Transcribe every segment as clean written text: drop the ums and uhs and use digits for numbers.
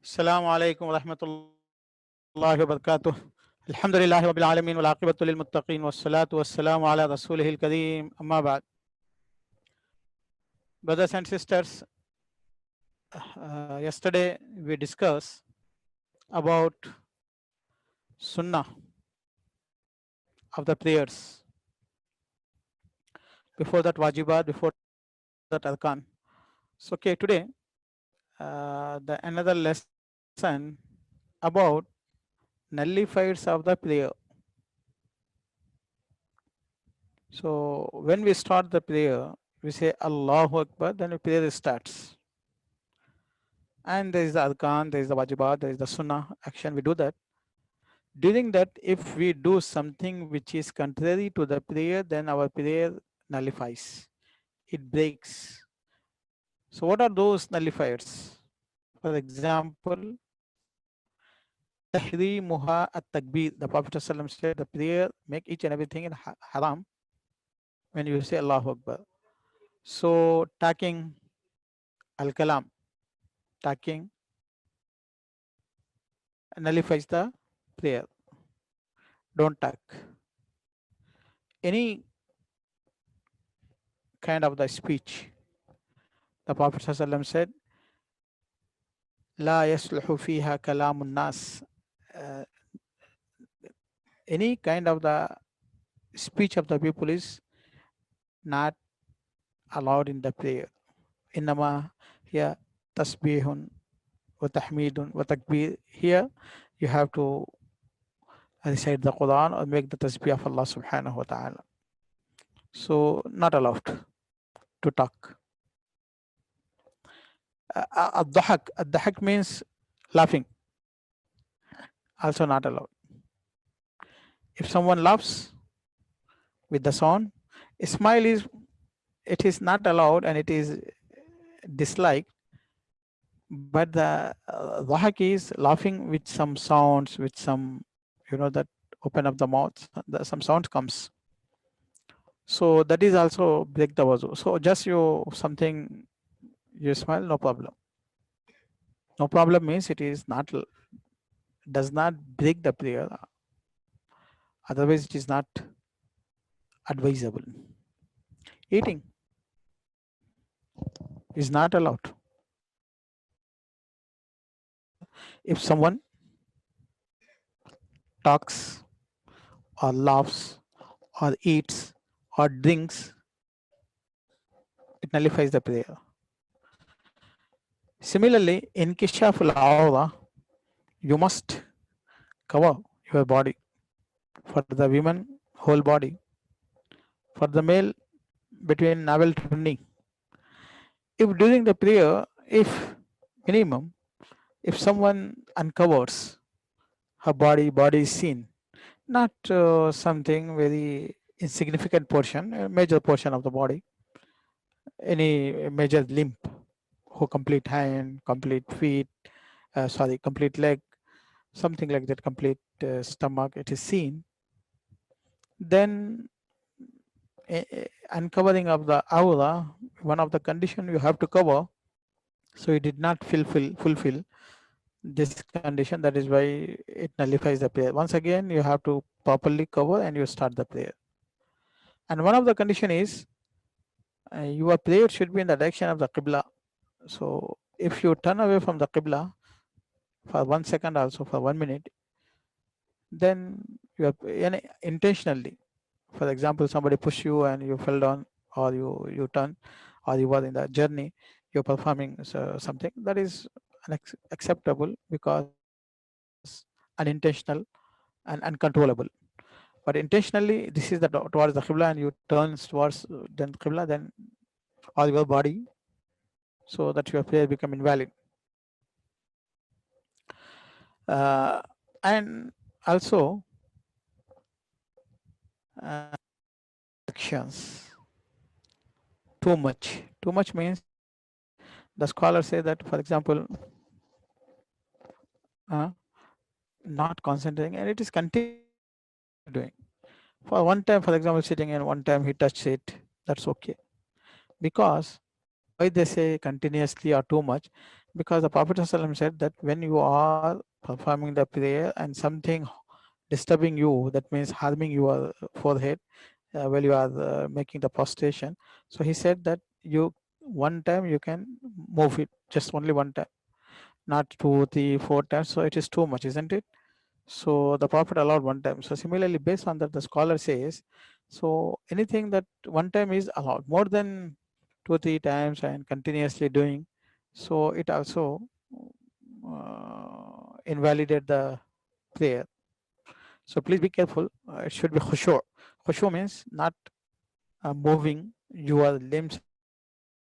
السلام عليكم ورحمة الله وبركاته. الحمد لله رب العالمين والعاقبة للمتقين والصلاة والسلام على رسوله الكريم. أما بعد, brothers and sisters, yesterday we discussed about Sunnah of the prayers. Before that wajibat, before that arkan. So okay, today the another lesson about nullifiers of the prayer. So when we start the prayer, we say Allahu Akbar, then the prayer starts. And there is the adkan, there is the wajibat, there is the sunnah action, we do that. During that, if we do something which is contrary to the prayer, then our prayer nullifies. It breaks. So what are those nullifiers? For example, tahrimuha at-takbir. The Prophet ﷺ said the prayer make each and everything in haram when you say Allahu Akbar. So talking, al-kalam, talking nullifies the prayer. Don't talk. Any kind of the speech, the Prophet ﷺ said, La yasluhu fiha kalamun nas. Any kind of the speech of the people is not allowed in the prayer. Innama here tasbihun wa tahmidun wa takbir. Here you have to recite the Quran or make the tasbih of Allah subhanahu wa ta'ala. So not allowed to talk. Ad-dahak means laughing. Also not allowed. If someone laughs with the sound, a smile it is not allowed and it is disliked. But the dhahak is laughing with some sounds, with some, that open up the mouth, some sound comes. So that is also break the wuzu. So just you smile, no problem. No problem means it is not, does not break the prayer. Otherwise it is not advisable. Eating is not allowed. If someone talks or laughs or eats or drinks, it nullifies the prayer. Similarly, in Kishaful Awra, you must cover your body. For the women, whole body. For the male, between navel to knee. If during the prayer, if someone uncovers her body is seen, not something very insignificant portion, a major portion of the body, any major limb, or complete hand, complete feet, complete leg, something like that, complete stomach, it is seen, then uncovering of the aura, one of the condition you have to cover. So it did not fulfill this condition. That is why it nullifies the prayer. Once again, you have to properly cover and you start the prayer. And one of the condition is your prayer should be in the direction of the Qibla. So if you turn away from the Qibla for 1 second, also for 1 minute, then you are intentionally, for example, somebody push you and you fell down, or you turn, or you were in the journey, you're performing something that is acceptable because unintentional and uncontrollable. But intentionally, this is towards the Qibla and you turn towards then Qibla, then or your body, so that your prayer become invalid. And also actions. Too much means, the scholars say that, for example, not concentrating and it is continuing doing. For one time, for example, sitting and one time he touched it, that's okay. Because Why they say continuously or too much? Because the Prophet ﷺ said that when you are performing the prayer and something disturbing you, that means harming your forehead while you are making the prostration. So he said that you one time you can move it, just only one time, not two, three, four times. So it is too much, isn't it? So the Prophet allowed one time. So similarly, based on that, the scholar says, so anything that one time is allowed, more than two, three times and continuously doing, so it also invalidate the prayer. So please be careful. It should be khushu'. Khushu' means not moving your limbs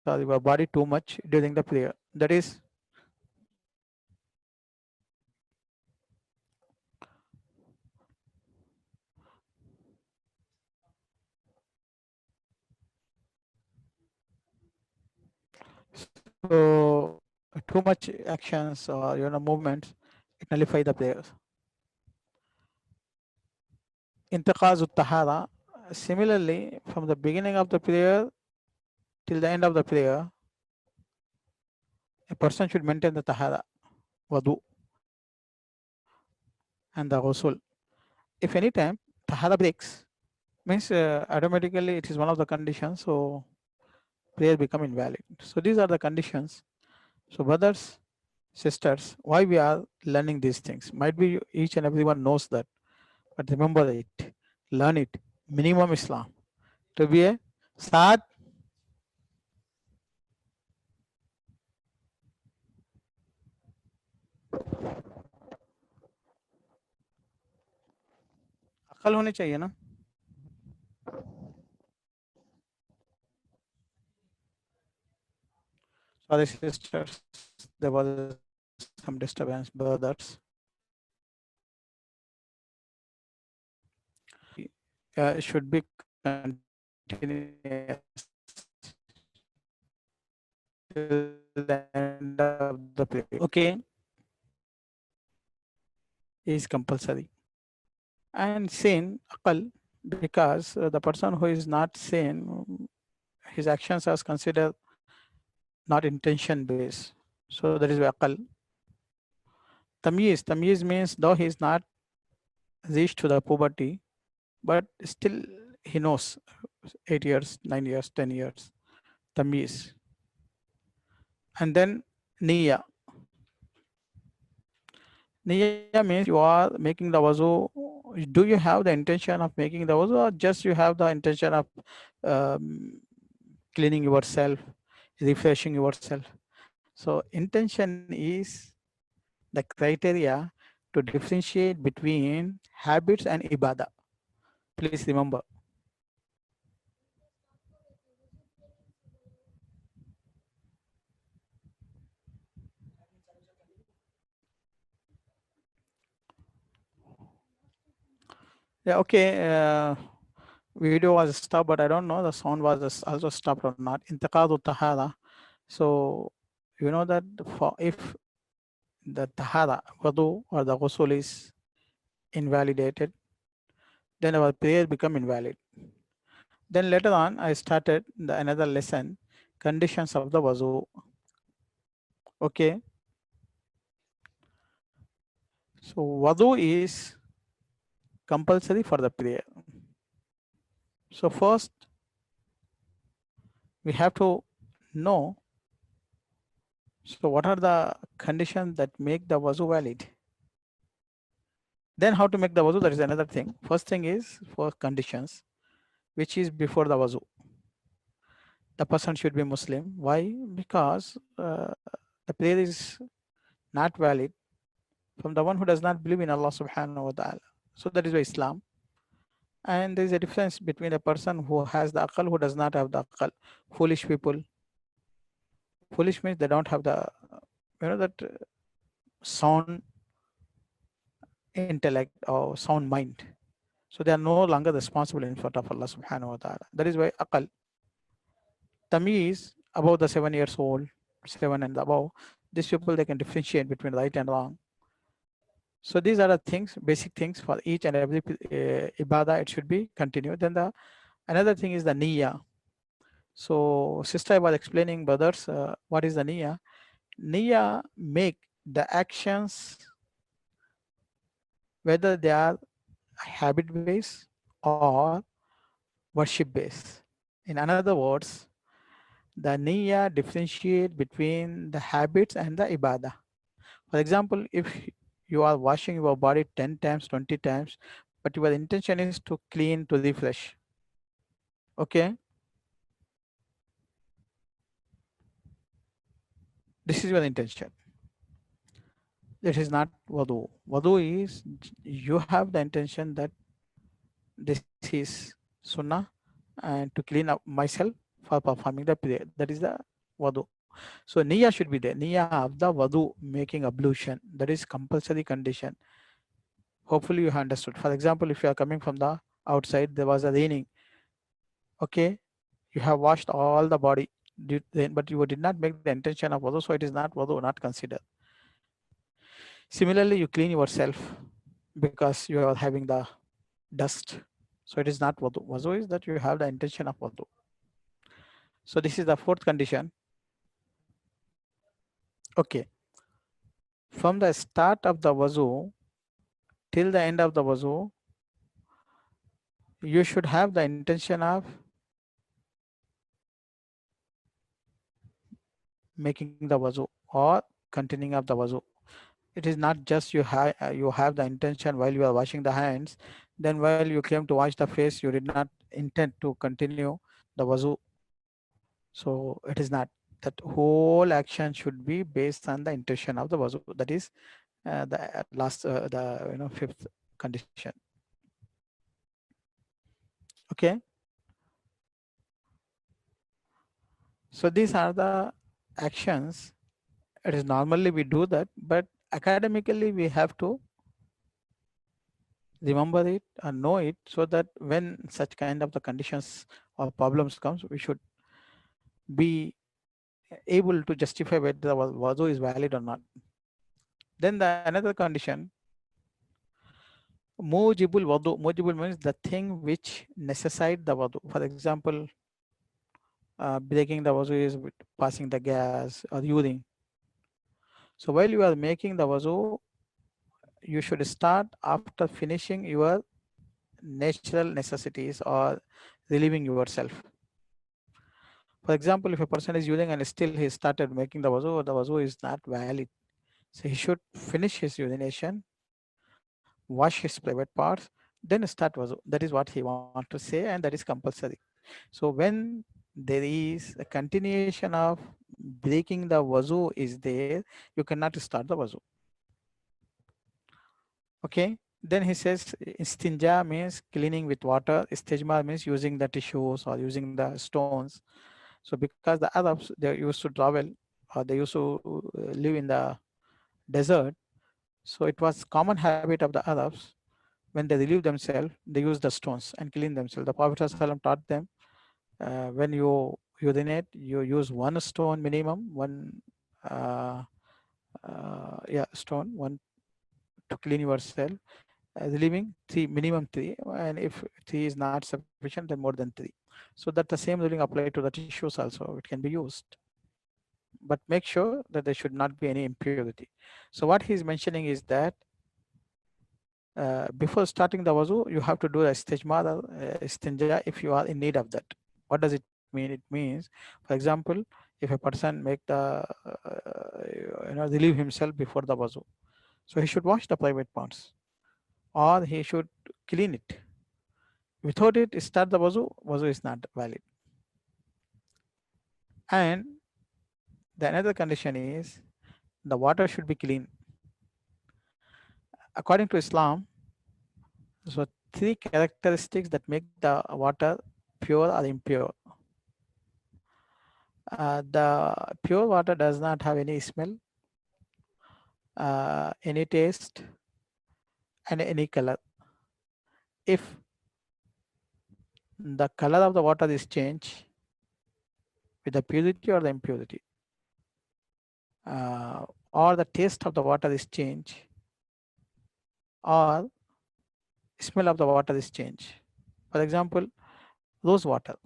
or your body too much during the prayer. That is, so too much actions or movements, it nullify the prayers. Intiqaz tahara. Similarly, from the beginning of the prayer till the end of the prayer, a person should maintain the tahara, wudu, and the ghusl. If any time tahara breaks, means automatically it is one of the conditions, so prayer become invalid. So these are the conditions. So brothers, sisters, why we are learning these things? Might be each and everyone knows that, but remember it, learn it. Minimum Islam to be a साथ अकल होनी चाहिए ना. Sorry sisters, there was some disturbance. Brothers, should be continuous till the end of the prayer. Okay, is compulsory. And sin, akal, because the person who is not sane, his actions are considered not intention based. So that is akal. Tamyiz means though he is not reached to the puberty, but still he knows 8 years, 9 years, 10 years. Tamyiz. And then Niyya. Niyya means you are making the wuzu. Do you have the intention of making the wuzu, or just you have the intention of um, cleaning yourself, refreshing yourself? So intention is the criteria to differentiate between habits and ibadah. Please remember. Yeah, okay. Video was stopped, but I don't know the sound was also stopped or not. Intiqadu tahara. So you know that for if the tahara, wudu or the ghusl is invalidated, then our prayer become invalid. Then later on, I started another lesson, conditions of the wudu. Okay. So wudu is compulsory for the prayer. So first, we have to know, so what are the conditions that make the wudu valid? Then how to make the wudu, that is another thing. First thing is for conditions, which is before the wudu. The person should be Muslim. Why? Because the prayer is not valid from the one who does not believe in Allah subhanahu wa ta'ala. So that is why Islam. And there is a difference between a person who has the aqal, who does not have the aqal. Foolish people. Foolish means they don't have the, that sound intellect or sound mind. So they are no longer responsible in front of Allah subhanahu wa ta'ala. That is why aqal. Tamiz, above the 7 years old, 7 and above, these people, they can differentiate between right and wrong. So these are the things, basic things for each and every ibadah, it should be continued. Then the another thing is the niyya. So sister, I was explaining brothers, what is the niya? Niya make the actions whether they are habit based or worship based. In other words, the niya differentiate between the habits and the ibadah. For example, if you are washing your body 10 times, 20 times, but your intention is to clean, to refresh. Okay, this is your intention. It is not wudu. Wudu is you have the intention that this is sunnah and to clean up myself for performing the prayer. That is the wudu. So niyyah should be there. Niyyah of the wudu, making ablution. That is compulsory condition. Hopefully you have understood. For example, if you are coming from the outside, there was a raining. Okay, you have washed all the body, but you did not make the intention of wudu, so it is not wudu, not considered. Similarly, you clean yourself because you are having the dust. So it is not wudu. Wudu is that you have the intention of wudu. So this is the fourth condition. Okay. From the start of the wudu till the end of the wudu, you should have the intention of making the wudu or continuing of the wudu. It is not just you have the intention while you are washing the hands, then while you came to wash the face, you did not intend to continue the wudu. So it is not. That whole action should be based on the intention of the wudu. That is the last, the fifth condition. Okay. So these are the actions. It is normally we do that, but academically we have to remember it and know it so that when such kind of the conditions or problems comes, we should be able to justify whether the wudu is valid or not. Then the another condition, mujibul wudu. Mujibul means the thing which necessite the wudu. For example, breaking the wudu is with passing the gas or urine. So while you are making the wudu, you should start after finishing your natural necessities or relieving yourself. For example, if a person is using and still he started making the wudu is not valid. So he should finish his urination, wash his private parts, then start wudu. That is what he wants to say, and that is compulsory. So when there is a continuation of breaking the wudu is there, you cannot start the wudu. Okay. Then he says istinja means cleaning with water. Istijmar means using the tissues or using the stones. So because the Arabs, they used to travel or they used to live in the desert. So it was common habit of the Arabs when they relieve themselves, they use the stones and clean themselves. The Prophet ﷺ taught them when you urinate, you use one stone minimum, one uh, stone, one to clean yourself. Relieving three, minimum three, and if three is not sufficient, then more than three. So that the same ruling apply to the tissues also. It can be used, but make sure that there should not be any impurity. So what he's mentioning is that before starting the wuzu, you have to do a istijmar or istinja if you are in need of that. What does it mean? It means, for example, if a person make the relieve himself before the wuzu, so he should wash the private parts or he should clean it. Without it, start the wuzu, wuzu is not valid. And the another condition is the water should be clean. According to Islam, so three characteristics that make the water pure or impure. The pure water does not have any smell, any taste, and any color. If the color of the water is changed with the purity or the impurity, or the taste of the water is changed, or smell of the water is changed. For example, rose water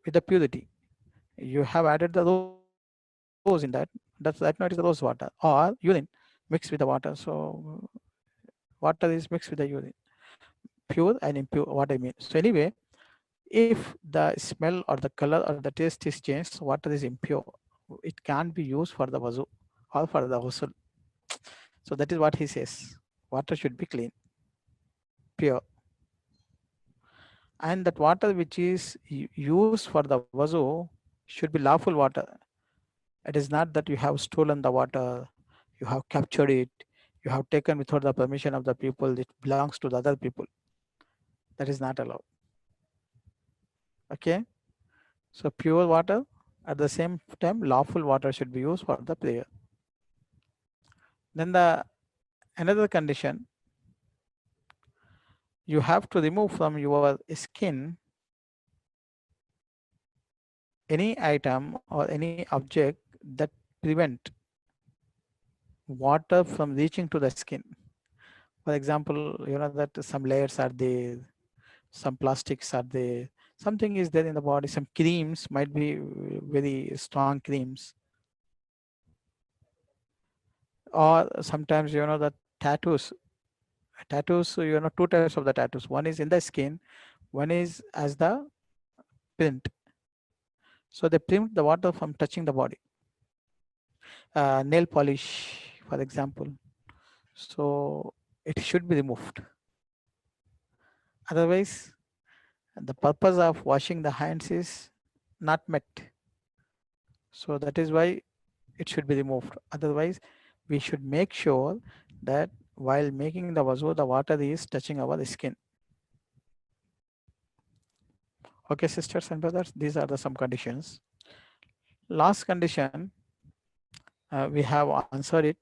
with the purity. you have added the rose in that. That now it is the rose water or urine mixed with the water. So water is mixed with the urine, pure and impure. What I mean. So anyway, if the smell or the color or the taste is changed, water is impure. It can't be used for the wuzu or for the ghusl. So that is what he says. Water should be clean, pure, and that water which is used for the wuzu should be lawful water. It is not that you have stolen the water, you have captured it, you have taken without the permission of the people, it belongs to the other people. That is not allowed. Okay. So pure water, at the same time, lawful water should be used for the prayer. Then the another condition, you have to remove from your skin any item or any object that prevent water from reaching to the skin. For example, you know that some layers are there, some plastics are there, something is there in the body, some creams might be very strong creams, or sometimes you know the tattoos, you know, two types of the tattoos. One is in the skin, one is as the print. So they prevent the water from touching the body. Nail polish, for example. So it should be removed. Otherwise, the purpose of washing the hands is not met. So that is why it should be removed. Otherwise, we should make sure that while making the wuzu, the water is touching our skin. Okay, sisters and brothers, these are the some conditions. Last condition, we have answered it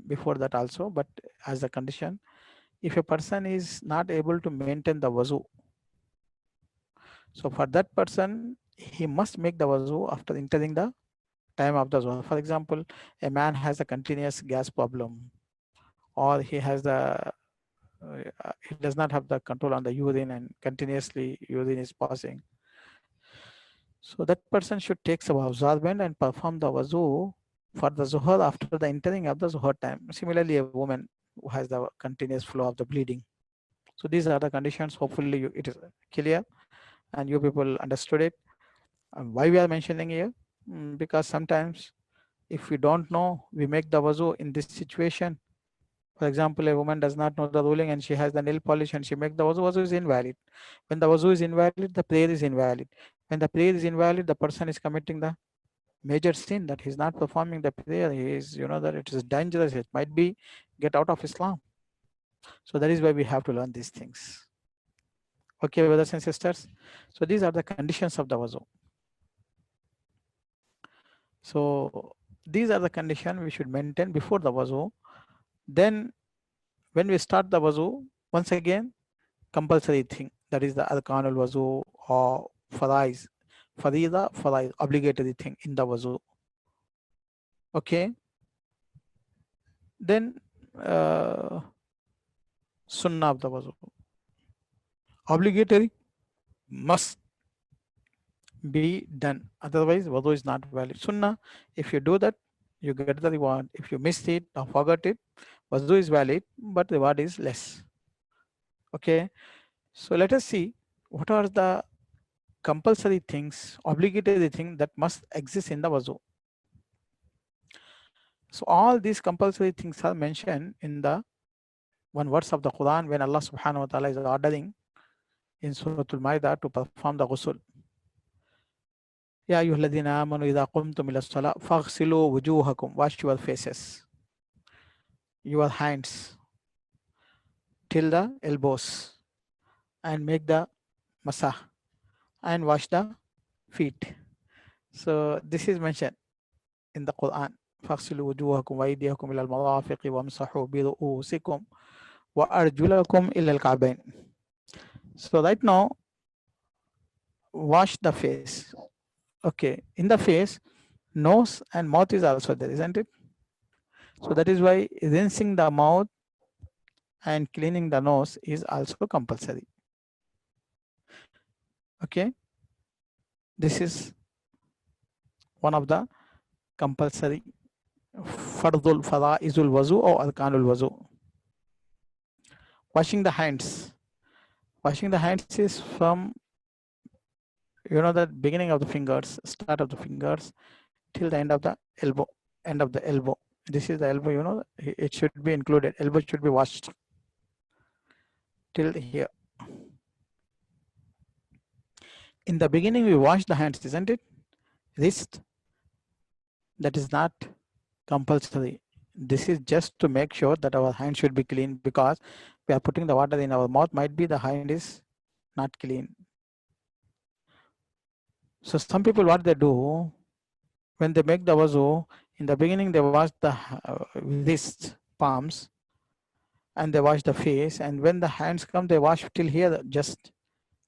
before that also, but as a condition, if a person is not able to maintain the wuzu, so for that person, he must make the wuzu after entering the time of the zuhr. For example, a man has a continuous gas problem, or he has the he does not have the control on the urine and continuously urine is passing. So that person should take some absorbent and perform the wuzu for the zuhr after the entering of the zuhr time. Similarly, a woman who has the continuous flow of the bleeding. So these are the conditions. Hopefully it is clear and you people understood it. Why we are mentioning here? Because sometimes if we don't know, we make the wuzu in this situation. For example, a woman does not know the ruling and she has the nail polish and she makes the wuzu is invalid. When the wuzu is invalid, the prayer is invalid. When the prayer is invalid, the person is committing the major sin that he's not performing the prayer. He is, you know, that it is dangerous. It might be get out of Islam. So that is why we have to learn these things. Okay, brothers and sisters. So these are the conditions of the wuzu. So these are the conditions we should maintain before the wuzu. Then when we start the wuzu, once again, compulsory thing, that is the arkanul wuzu or faraiz, obligatory thing in the wuzu. Okay. Then sunnah of the wuzu, obligatory, must be done, otherwise wudu is not valid. Sunnah, if you do that, you get the reward. If you missed it or forgot it, wudu is valid, but reward is less. Okay, so let us see what are the compulsory things, obligatory things that must exist in the wudu. So all these compulsory things are mentioned in the one verse of the Quran when Allah subhanahu wa ta'ala is ordering in Surah Al-Ma'idah to perform the ghusl. Ya ayyuhalladhina amanu idha qumtum ila as-salah faghsilu wujuhakum, wash your faces, your hands till the elbows, and make the masah and wash the feet. So this is mentioned in the Quran. فَاغْسِلُوا وُجُوهَكُمْ وَأَيْدِيَكُمْ إِلَى الْمَرَافِقِ وَامْسَحُوا بِرُؤُوسِكُمْ وَأَرْجُلَكُمْ إِلَى الْكَعْبَيْنِ. So right now, wash the face. Okay, in the face, nose and mouth is also there, isn't it? So that is why rinsing the mouth and cleaning the nose is also compulsory. Okay, this is one of the compulsory fardul fadaizul wazu or arkanul wazu. Washing the hands. Washing the hands is from, you know, the beginning of the fingers, start of the fingers till the end of the elbow, end of the elbow. This is the elbow, you know, it should be included. Elbow should be washed till here. In the beginning, we wash the hands, isn't it? Wrist, that is not compulsory. This is just to make sure that our hand should be clean, because we are putting the water in our mouth. Might be the hand is not clean. So some people, what they do, when they make the wuzu, in the beginning they wash the wrist, palms, and they wash the face, and when the hands come, they wash till here just,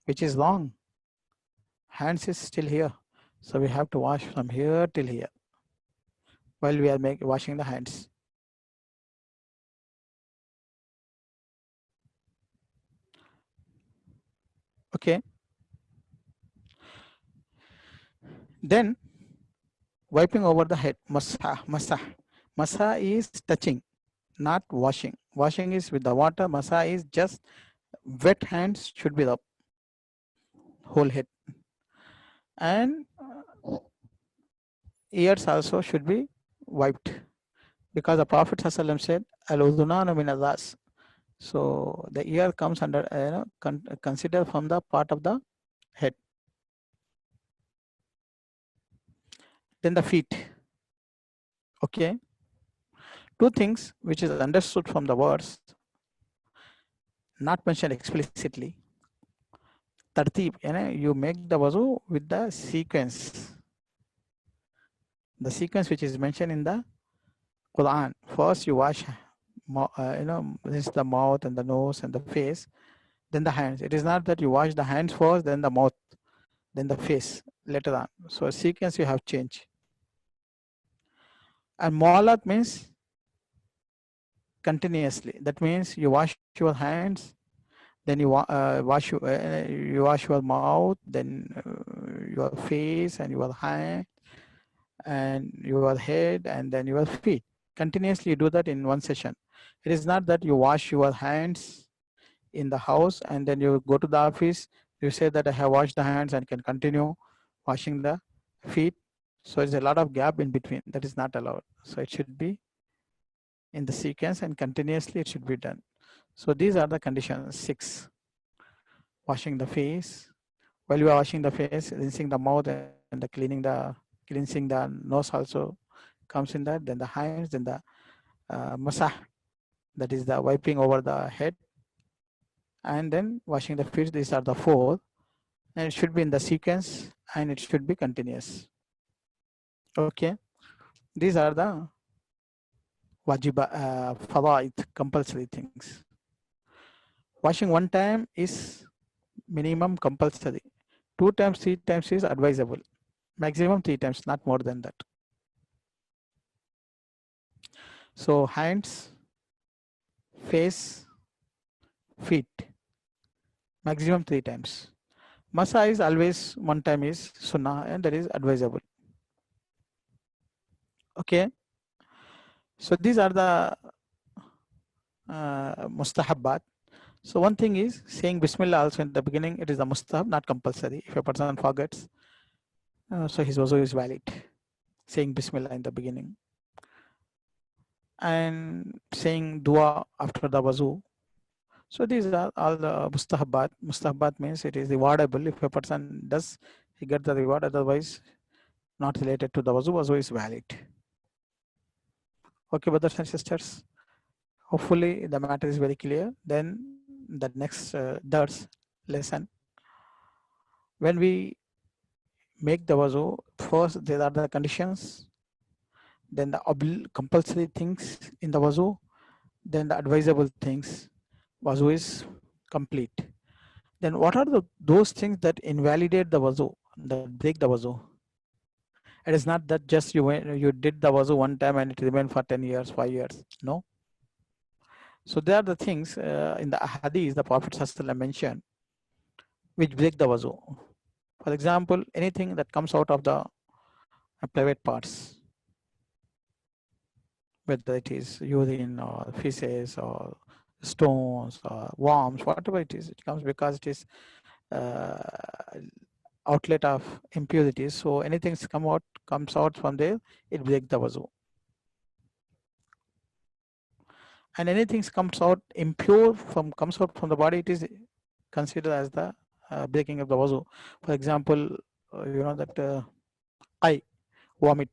which is wrong. Hands is still here, so we have to wash from here till here while we are washing the hands. Okay. Then wiping over the head, masah. Masah is touching, not washing. Washing is with the water. Masah is just wet hands should be the whole head. And ears also should be wiped, because the Prophet ﷺ said, "Al-udhunanu min al-ras." So the ear comes under, consider from the part of the head. Then the feet. Okay. Two things which is understood from the words, not mentioned explicitly. Tartib, you make the wuzu with the sequence. The sequence which is mentioned in the Quran. First you wash, this is the mouth and the nose and the face, then the hands. It is not that you wash the hands first, then the mouth, then the face later on. So sequence you have changed. And mu'alat means continuously. That means you wash your hands, then you wash your mouth, then your face and your hand and your head and then your feet. Continuously you do that in one session. It is not that you wash your hands in the house and then you go to the office, you say that I have washed the hands and can continue washing the feet. So there's a lot of gap in between. That is not allowed. So it should be in the sequence and continuously it should be done. So these are the conditions. 6. Washing the face. While you are washing the face, rinsing the mouth and the cleansing the nose also comes in that. Then the hands, then the masah, that is the wiping over the head, and then washing the feet. These are the 4, and it should be in the sequence and it should be continuous. Okay, these are the wajiba, fadaid, compulsory things. Washing one time is minimum compulsory. 2 times, 3 times is advisable. Maximum 3 times, not more than that. So hands, face, feet, maximum 3 times. Masa is always 1 time is sunnah and that is advisable. Okay. So these are the mustahabbat. So one thing is saying Bismillah also in the beginning. It is a mustahab, not compulsory. If a person forgets, so his wuzu is valid. Saying Bismillah in the beginning. And saying dua after the wuzu. So these are all the mustahabbat. Mustahabbat means it is rewardable. If a person does, he gets the reward. Otherwise, not related to the wuzu. Wuzu is valid. Okay, brothers and sisters. Hopefully the matter is very clear. Then the next lesson. When we make the wuzu, first there are the conditions, then the compulsory things in the wuzu, then the advisable things. Wuzu is complete. Then what are those things that invalidate the wuzu, that break the wuzu? It is not that just you did the wuzu one time and it remained for 10 years, 5 years. No. So there are the things in the hadith the Prophet ﷺ mentioned which break the wuzu. For example, anything that comes out of the private parts, whether it is urine or feces or stones or worms, whatever it is, it comes because it is uh, outlet of impurities. So anything comes out from there, it breaks the wuzu. And anything comes out from the body, it is considered as the breaking of the wuzu. For example, that I vomit,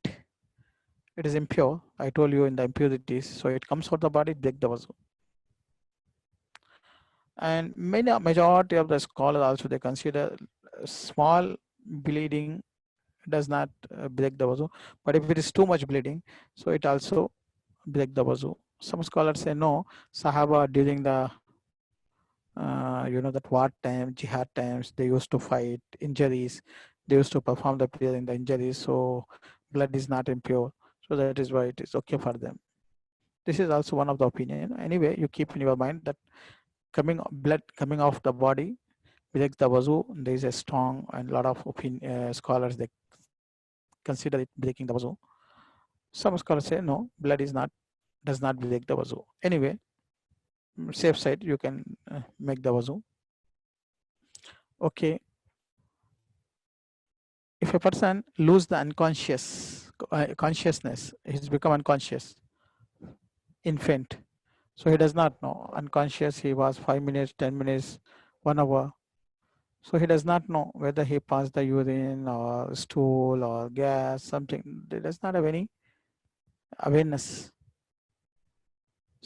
it is impure. I told you in the impurities, so it comes out the body, it breaks the wuzu. And majority of the scholars also, they consider small bleeding does not break the wuzu, but if it is too much bleeding, so it also break the wuzu. Some scholars say no, Sahaba during the that war time, jihad times, they used to fight injuries, they used to perform the prayer in the injuries, so blood is not impure, so that is why it is okay for them. This is also one of the opinion. Anyway, you keep in your mind that blood coming off the body breaks the wuzu. There is a strong and lot of scholars, they consider it breaking the wuzu. Some scholars say no, blood does not break the wuzu. Anyway, safe side, you can make the wuzu. Okay. If a person lose the consciousness, he's become unconscious, infant. So he does not know. Unconscious, he was 5 minutes, 10 minutes, 1 hour. So he does not know whether he passed the urine or stool or gas, something. He does not have any awareness.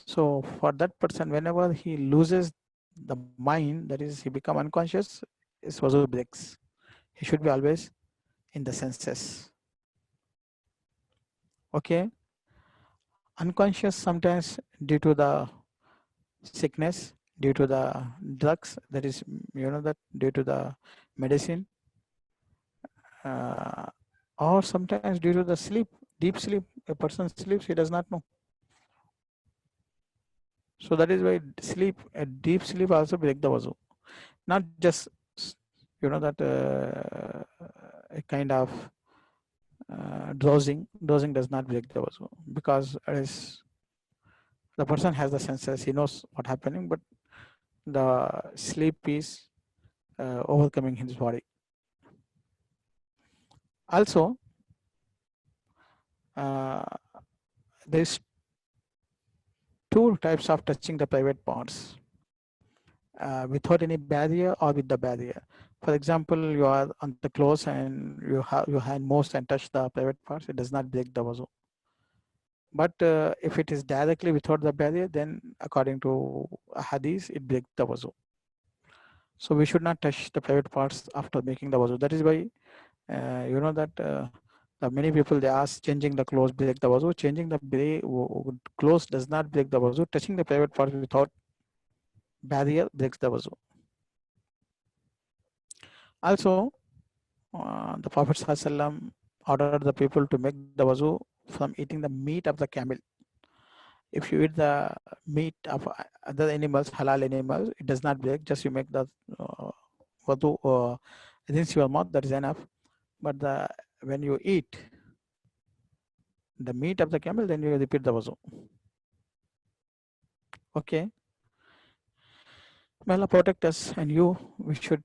So for that person, whenever he loses the mind, that is, he become unconscious, his wuzu breaks. He should be always in the senses. Okay. Unconscious sometimes due to the sickness, due to the drugs, that is, that due to the medicine, or sometimes due to the sleep, deep sleep. A person sleeps, he does not know. So that is why a deep sleep also break the wuzu. Not just that a kind of dozing does not break the wuzu, because the person has the senses, he knows what's happening, but the sleep is overcoming his body. Also, there's 2 types of touching the private parts, without any barrier or with the barrier. For example, you are on the clothes and you have your hand moves and touch the private parts, it does not break the wuzu. But if it is directly without the barrier, then according to hadith, it breaks the wuzu. So we should not touch the private parts after making the wuzu. That is why many people, they ask, changing the clothes break the wuzu. Changing the clothes does not break the wuzu. Touching the private parts without barrier breaks the wuzu. Also, the Prophet ﷺ ordered the people to make the wuzu from eating the meat of the camel. If you eat the meat of other animals, halal animals, it does not break. Just you make the wudu rinse your mouth, that is enough. But when you eat the meat of the camel, then you repeat the wuzu. Okay. May Allah protect us and you. We should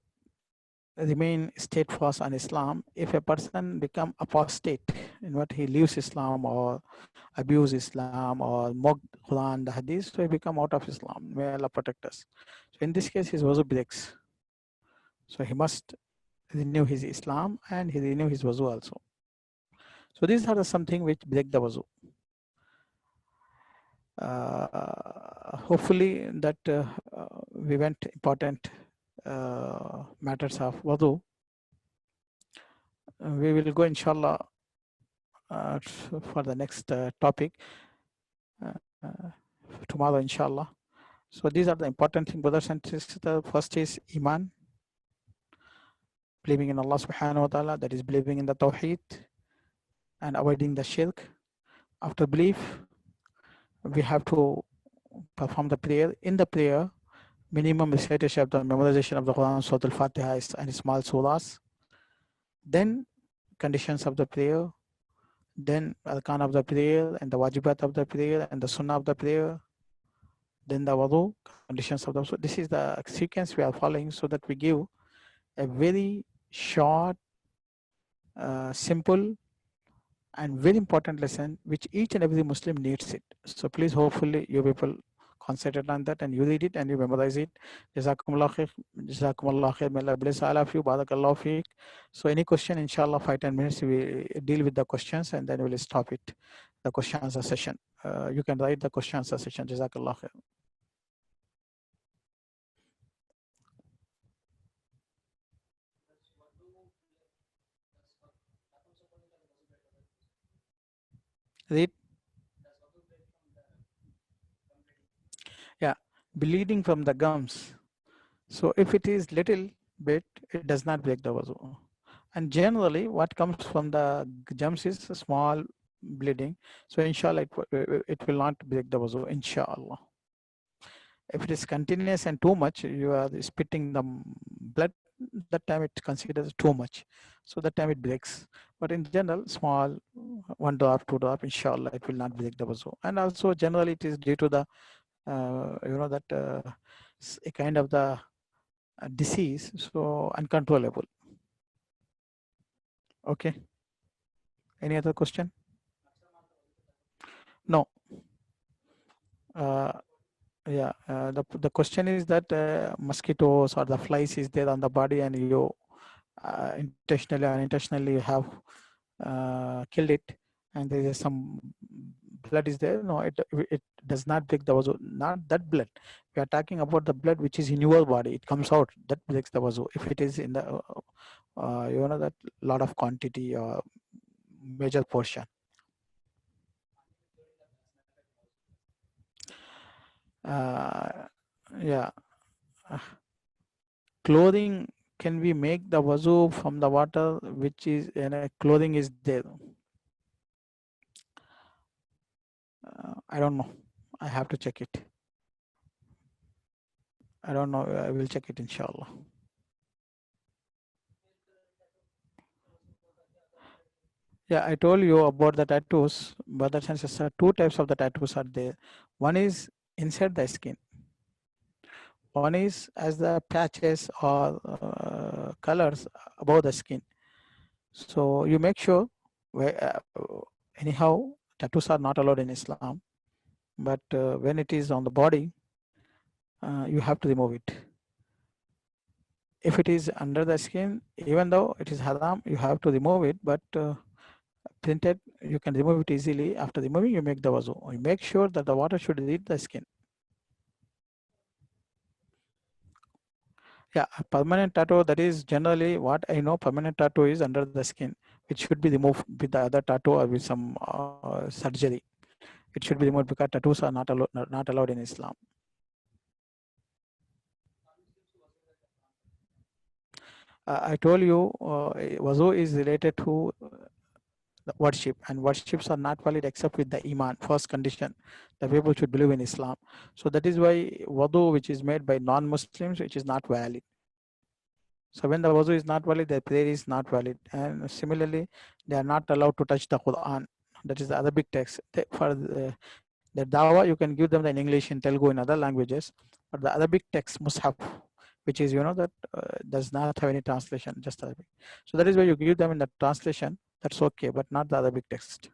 remain steadfast on Islam. If a person become apostate in what he leaves Islam or abuse Islam or mock Quran, the Hadith, so he become out of Islam. May Allah protect us. So in this case, his wuzu breaks. So he must renew his Islam and he renew his wuzu also. So these are something which break the wuzu. Hopefully that we went important matters of wudu. We will go inshallah for the next topic tomorrow inshallah. So these are the important things, brothers and sisters. First is Iman, believing in Allah subhanahu wa ta'ala, that is believing in the Tawheed and avoiding the Shirk. After belief, we have to perform the prayer. In the prayer, minimum recitation of the memorization of the Quran, Surah Al-Fatiha and small surahs. Then conditions of the prayer, then arkan of the prayer and the wajibat of the prayer and the sunnah of the prayer, then the wudu, conditions of the wudu. This is the sequence we are following so that we give a very short, simple and very important lesson which each and every Muslim needs it. So please, hopefully you people concentrate on that and you read it and you memorize it. Jazakumullah khair. Jazakumullah khair. May Allah bless all of you. Barakallahu feek. So any question, inshallah, 5-10 minutes we deal with the questions and then we'll stop it. The question answer session. You can write the question answer session. Jazakallah khair. Read. Yeah, bleeding from the gums. So if it is little bit, it does not break the wudu. And generally, what comes from the gums is a small bleeding. So inshallah, it will not break the wudu. Inshallah. If it is continuous and too much, you are spitting the blood. That time it considers too much. So that time it breaks. But in general, small 1 drop, 2 drop, inshallah, it will not break the wudu. And also generally, it is due to the a kind of the disease, so uncontrollable. Okay. Any other question? No. The question is that mosquitoes or the flies is there on the body and you intentionally or unintentionally you have killed it and there is some blood is there. No, it does not break the wudu. Not that blood. We are talking about the blood which is in your body. It comes out. That breaks the wudu. If it is in the that lot of quantity or major portion. Yeah. Clothing, can we make the wudu from the water which is clothing is there? I don't know. I have to check it. I don't know. I will check it, inshallah. Yeah, I told you about the tattoos. Brothers and sisters, 2 types of the tattoos are there. One is inside the skin. One is as the patches or colors above the skin. So you make sure, anyhow, tattoos are not allowed in Islam. But when it is on the body, you have to remove it. If it is under the skin, even though it is haram, you have to remove it. But printed, you can remove it easily. After removing, you make the wudu. You make sure that the water should reach the skin. Yeah, a permanent tattoo, that is generally what I know. Permanent tattoo is under the skin. It should be removed with the other tattoo or with some surgery. It should be removed because tattoos are not allowed in Islam. I told you wudu is related to the worship, and worships are not valid except with the iman, first condition. The people should believe in Islam. So that is why wudu which is made by non-Muslims, which is not valid. So when the wudu is not valid, their prayer is not valid. And similarly, they are not allowed to touch the Quran. That is the Arabic text. For the Dawah, you can give them in English, in Telugu, in other languages. But the Arabic text, Mushaf, which is, that does not have any translation, just Arabic. So that is why you give them in the translation. That's okay, but not the Arabic text.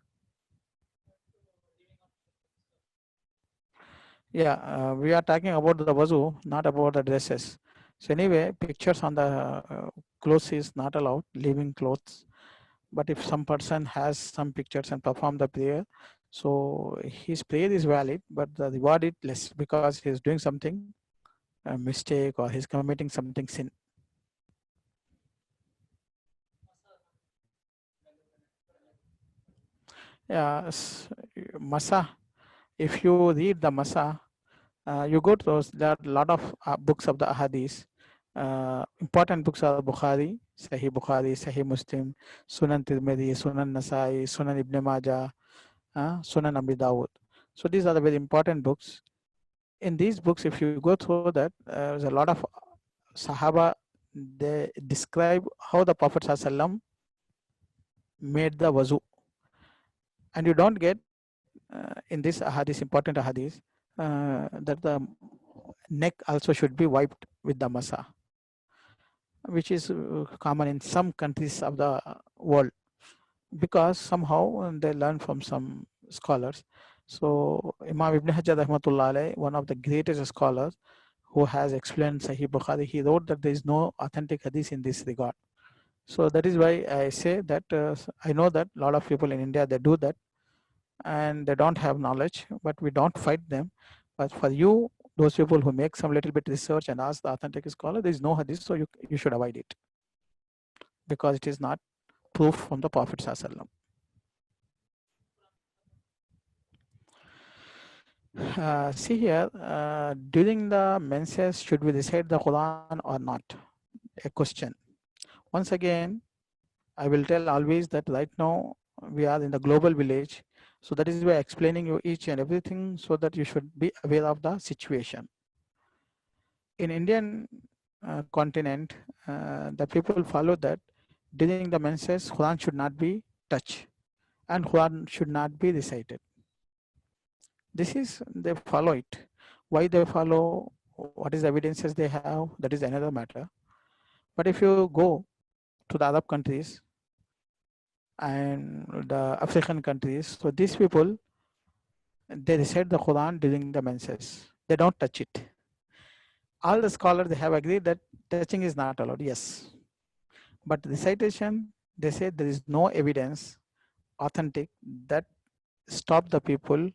Yeah, we are talking about the wudu, not about the dresses. So anyway, pictures on the clothes is not allowed, leaving clothes. But if some person has some pictures and perform the prayer, so his prayer is valid, but the reward is less because he is doing something, a mistake, or he's committing something sin. Yeah, Masa. If you read the Masa, you go to those. There are a lot of books of the Ahadith. Important books are Bukhari, Sahih Muslim, Sunan Tirmidhi, Sunan Nasai, Sunan Ibn Majah, Sunan Abi Dawud. So these are the very important books. In these books, if you go through that, there's a lot of Sahaba. They describe how the Prophet ﷺ made the wuzu. And you don't get in this hadith, important hadith, that the neck also should be wiped with the masa, which is common in some countries of the world, because somehow they learn from some scholars. So Imam Ibn Hajar rahmatullah alayh, one of the greatest scholars who has explained Sahih Bukhari, he wrote that there is no authentic hadith in this regard. So that is why I say that I know that a lot of people in India, they do that and they don't have knowledge, but we don't fight them. But for you, those people who make some little bit research and ask the authentic scholar, there is no hadith, so you should avoid it, because it is not proof from the Prophet Sallallahu Alaihi Wasallam. See here, during the menses, should we recite the Quran or not? A question. Once again, I will tell always that right now we are in the global village. So that is why explaining you each and everything, so that you should be aware of the situation. In Indian continent, the people follow that during the menses, Quran should not be touched and Quran should not be recited. This is, they follow it. Why they follow, what is the evidences they have, that is another matter. But if you go to the Arab countries and the African countries, so these people, they recite the Quran during the menses. They don't touch it. All the scholars, they have agreed that touching is not allowed, yes. But recitation, they say there is no evidence authentic that stop the people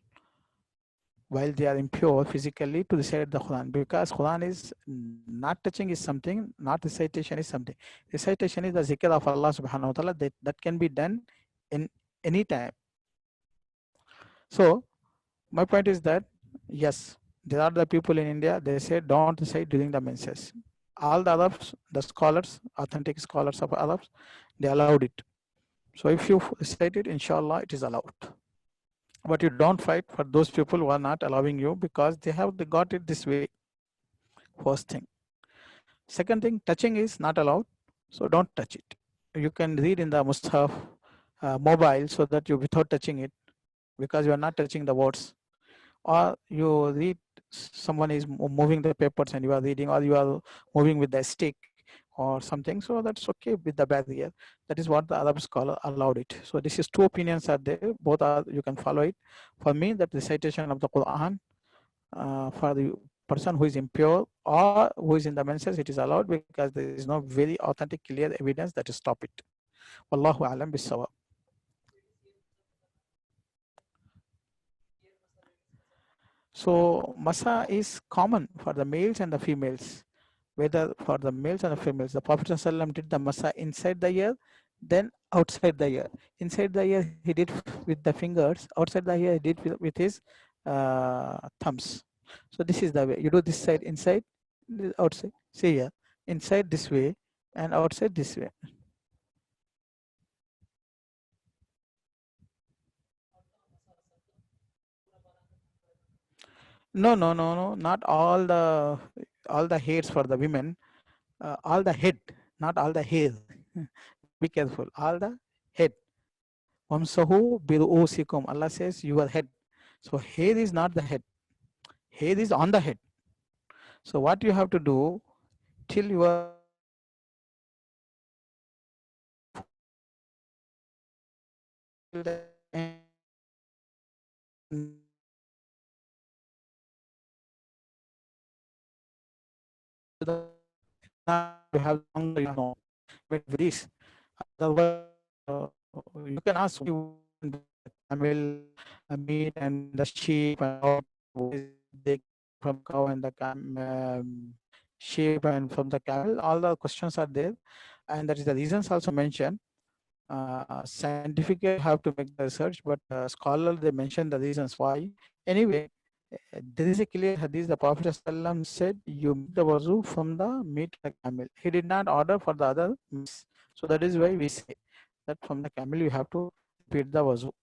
while they are impure physically to recite the Quran, because Quran is not touching is something, not recitation is something. Recitation is the zikr of Allah subhanahu wa ta'ala, that can be done in any time. So my point is that, yes, there are the people in India, they say don't recite during the menses. All the Arabs, the scholars, authentic scholars of Arabs, they allowed it. So if you recite it, inshallah, it is allowed. But you don't fight for those people who are not allowing you, because they got it this way. First thing. Second thing, touching is not allowed, so don't touch it. You can read in the Mus'haf mobile, so that you without touching it, because you are not touching the words. Or you read, someone is moving the papers and you are reading, or you are moving with the stick or something, so that's okay with the barrier. That is what the Arab scholar allowed it. So this is two opinions are there, both are, you can follow it. For me, that recitation of the Quran for the person who is impure or who is in the menses, it is allowed, because there is no very authentic clear evidence that stop it. Wallahu alam bis-sawab. So masa is common for the males and the females. Whether for the males and the females, the Prophet ﷺ did the masa inside the ear, then outside the ear. Inside the ear, he did with the fingers. Outside the ear, he did with his thumbs. So this is the way. You do this side inside, outside. See here, inside this way and outside this way. No, no, no, no. Not all the hairs for the women. All the head, not all the hair. Be careful. All the head. Wamsahu biru'usikum. Allah says your head. So hair is not the head. Hair is on the head. So what you have to do till your you have longer, you know, with this. Otherwise, you can ask camel meat and the sheep and all they from cow and the sheep and from the camel. All the questions are there, and that is the reasons also mentioned. Scientifically have to make the research, but scholar they mention the reasons why. Anyway, there is a clear hadith. The Prophet ﷺ said, "You make the wuzu from the meat of the camel." He did not order for the other meats, so that is why we say that from the camel you have to repeat the wuzu.